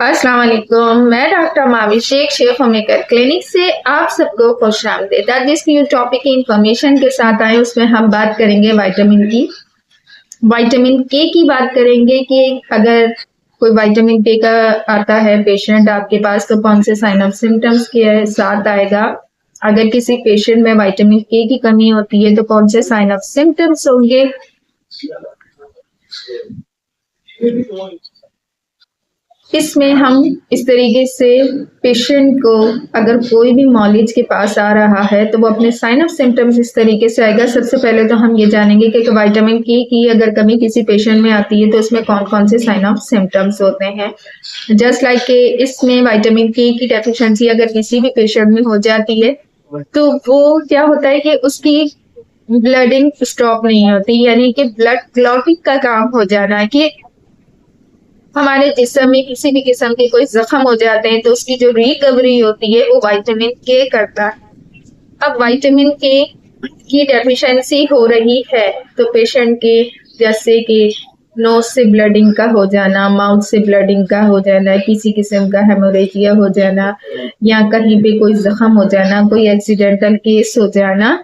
अस्सलाम वालेकुम। मैं doctor Mavi Shaikh homemaker clinic से आप सबको खुशामदीद। आज जिस न्यू टॉपिक की इंफॉर्मेशन के साथ आए उसमें हम बात करेंगे वाइटामिन के की बात करेंगे कि अगर कोई वाइटामिन के का आता है पेशेंट आपके पास तो कौन से साइन ऑफ सिम्टम्स के साथ आएगा। अगर किसी पेशेंट में वाइटामिन के की कमी होती है तो कौन से साइन ऑफ सिम्टम्स होंगे। इसमें हम इस तरीके से पेशेंट को अगर कोई भी मॉलिज के पास आ रहा है तो वो अपने साइन ऑफ सिम्टम्स इस तरीके से आएगा। सबसे पहले तो हम ये जानेंगे कि विटामिन के की अगर कमी किसी पेशेंट में आती है तो उसमें कौन कौन से साइन ऑफ सिम्टम्स होते हैं। जस्ट लाइक के इसमें विटामिन के की डेफिशिएंसी अगर किसी भी पेशेंट में हो जाती है तो वो क्या होता है कि उसकी ब्लडिंग स्टॉप नहीं होती, यानी कि ब्लड क्लॉटिंग का काम हो जाना कि हमारे जिस्म में किसी भी किस्म के कोई जख्म हो जाते हैं तो उसकी जो रिकवरी होती है वो विटामिन के करता है। अब विटामिन के की डेफिशिएंसी हो रही है तो पेशेंट के जैसे कि नोज से ब्लडिंग का हो जाना, माउथ से ब्लडिंग का हो जाना, किसी किस्म का हेमोरेजिया हो जाना या कहीं पे कोई जख्म हो जाना, कोई एक्सीडेंटल केस हो जाना,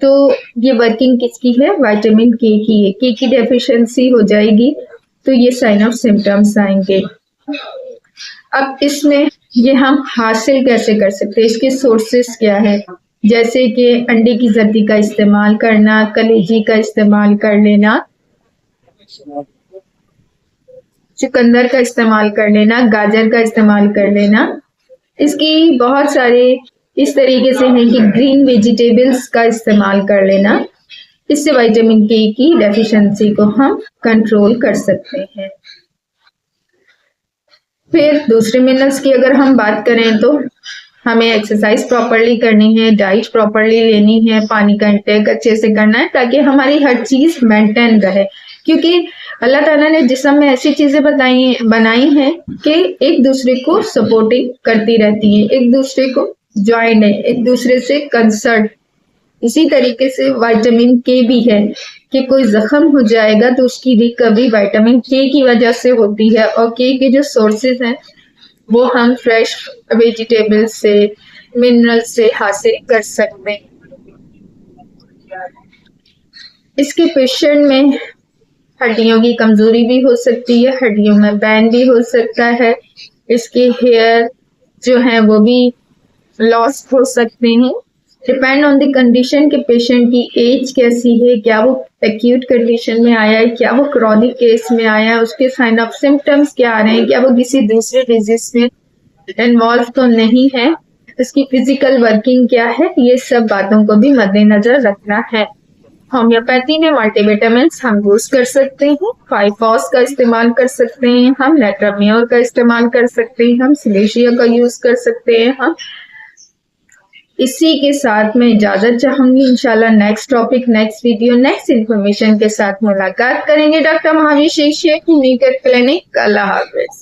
तो ये वर्किंग किसकी है? विटामिन के की है। के की डेफिशिएंसी हो जाएगी तो ये साइन ऑफ सिम्टम्स आएंगे। अब इसमें ये हम हासिल कैसे कर सकते हैं, इसके सोर्सेस क्या है? जैसे कि अंडे की जर्दी का इस्तेमाल करना, कलेजी का इस्तेमाल कर लेना, चुकंदर का इस्तेमाल कर लेना, गाजर का इस्तेमाल कर लेना। इसकी बहुत सारे इस तरीके से हैं कि ग्रीन वेजिटेबल्स का इस्तेमाल कर लेना। इससे विटामिन के की डेफिशिएंसी को हम कंट्रोल कर सकते हैं। फिर दूसरे मिनरल्स की अगर हम बात करें तो हमें एक्सरसाइज प्रॉपरली करनी है, डाइट प्रॉपरली लेनी है, पानी का इंटेक अच्छे से करना है ताकि हमारी हर चीज मेंटेन रहे। क्योंकि अल्लाह ताला ने जिस्म में ऐसी चीजें बनाई हैं कि एक दूसरे को सपोर्टिंग करती रहती है, एक दूसरे को ज्वाइन है, एक दूसरे से कंसर्न। इसी तरीके से विटामिन के भी है कि कोई जख्म हो जाएगा तो उसकी रिकवरी विटामिन के की वजह से होती है और के जो सोर्सेज हैं वो हम फ्रेश वेजिटेबल से, मिनरल से हासिल कर सकते हैं। इसके पेशेंट में हड्डियों की कमजोरी भी हो सकती है, हड्डियों में बैन भी हो सकता है, इसके हेयर जो है वो भी लॉस हो सकते हैं। डिपेंड ऑन द कंडीशन के पेशेंट की एज कैसी है, क्या वो एक्यूट कंडीशन में आया है, क्या वो क्रॉनिक केस में आया है, उसके साइन ऑफ सिम्टम्स क्या आ रहे हैं, क्या वो किसी दूसरे डिजीज में इन्वॉल्व तो नहीं है, उसकी फिजिकल वर्किंग क्या है, ये सब बातों को भी मद्देनजर रखना है। होम्योपैथी में मल्टीविटामिन्स हम यूज कर सकते हैं, 5-फॉस का इस्तेमाल कर सकते हैं, हम लेट्रामियोर का इस्तेमाल कर सकते हैं, हम सिलेशिया का यूज कर सकते हैं। हम इसी के साथ मैं इजाजत चाहूंगी। इंशाल्लाह next topic, next video, next information के साथ मुलाकात करेंगे। Doctor Mahavir Shaikh homemaker clinic. अल्लाह हाफिज।